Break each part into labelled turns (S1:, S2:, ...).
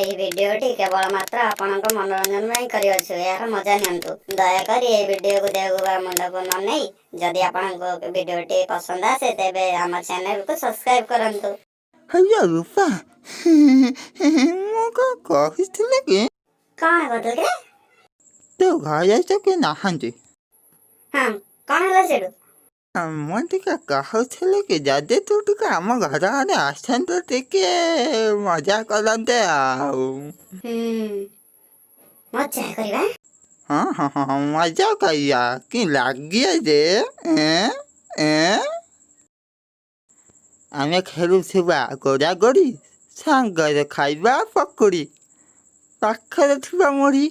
S1: ଏହି ଭିଡିଓଟି କେବଳ ମାତ୍ର ଆପଣଙ୍କ मनोरंजन ପାଇଁ କରିଅଛୁ। ଏହାର मजा नियंतु। दयाकरी ଏହି ଭିडिओକୁ देखुवा मुंडको न नेई जदि आपनको भिडिओटी पसंद आसे तेबे आम चैनल को सब्सक्राइब करंतु।
S2: हेलो रूपा मो को कहिथिले कि
S1: कौन बदल के
S2: तो घर तो के नहांती
S1: हां कौन हला सेडू
S2: मैं टिका कहथिले कि जदि तू टिका आम घर आडे आसन तो टिके मजा करंते आउ
S1: मजा करबा
S2: हाँ मजा करिया कि लागिए जे आमे खेलु थिबा गोड़ा गोड़ी सांगरे खाइबा पकड़ी पाखरे थिबा मोरी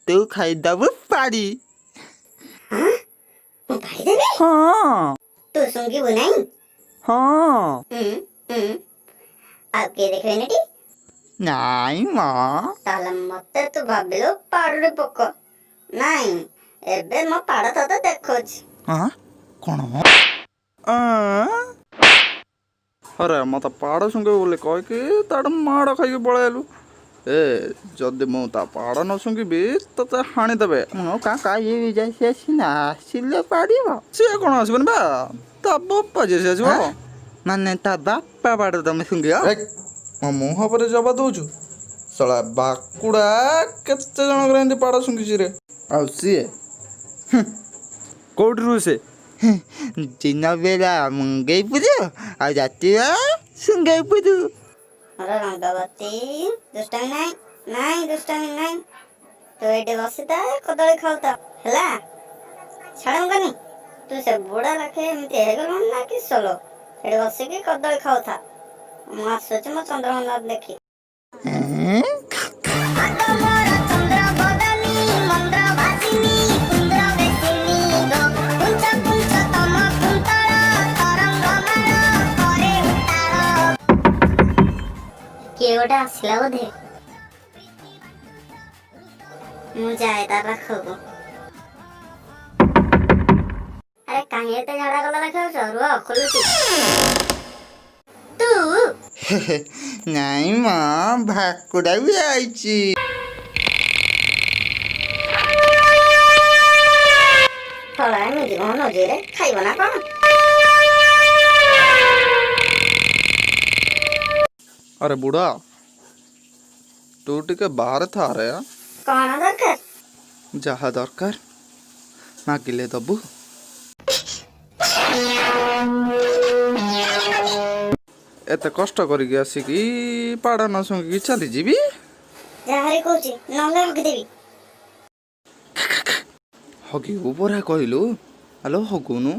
S2: तू खाइदबु पाड़ी
S1: हां मु भाई देबे
S2: हाँ
S1: तू सुंगी बुनाई
S2: हाँ
S1: अब के देखबे नेटी
S2: नाई माँ
S1: ताले मते तू भाबिलो पाड़रे पक नाई एबे मो पाड़ तो देखोछ
S2: हाँ कौन
S3: अरे मत पाड़ सुंगे बोले कह कि ताड़ माड़ खाई पलैलु ए जदि मु ता पाड़ न सुंगी तो हाणी देबे
S2: मो काका ये भी जैसे सिना सिले पाड़िबो
S3: सी कौन आसबन बा ता बापा जैसे आसबो
S2: माने ता बापा पाड़ तमे सुंगियो
S3: मो मुह पर जबा दउछु सला बाकुड़ा केते जण करे एंती पाड़ सुंगी रे आ सी कोड रू से
S2: दिन बेला मंगई पुजो आ जाती सुंगई पुजो
S1: अरे रंगवती दुष्टामी नहीं दुष्टामी नहीं तो एटे बसिता कदली खाउता हला छाड़म कनी तू से बुढ़ा रखे एमती हे गलो ना कि सोलो एटे बसि के कदली खाउता मु आसुच मो चंद्रमंडल देखी किए गोटे आसला बोधे मु जाए तार पाखकू अरे कहीं एते झाड़ा गला रखा रुआ खोलुची तू
S2: नाई माँ भाकुड़ा भी आईची
S1: फला एमती कौन नजे रे खाइब ना कौन
S3: अरे बुढ़ा तू टिके बाहर था रे
S1: कौन दरकार
S3: जहा दरकार मागिले दबु एते कष्ट करिक आसिकी पाड़ न सुंगी चली जीवी
S1: जहारे कहूची नले हक देवी
S3: हगी उपरा कहलु हेलो हगुनु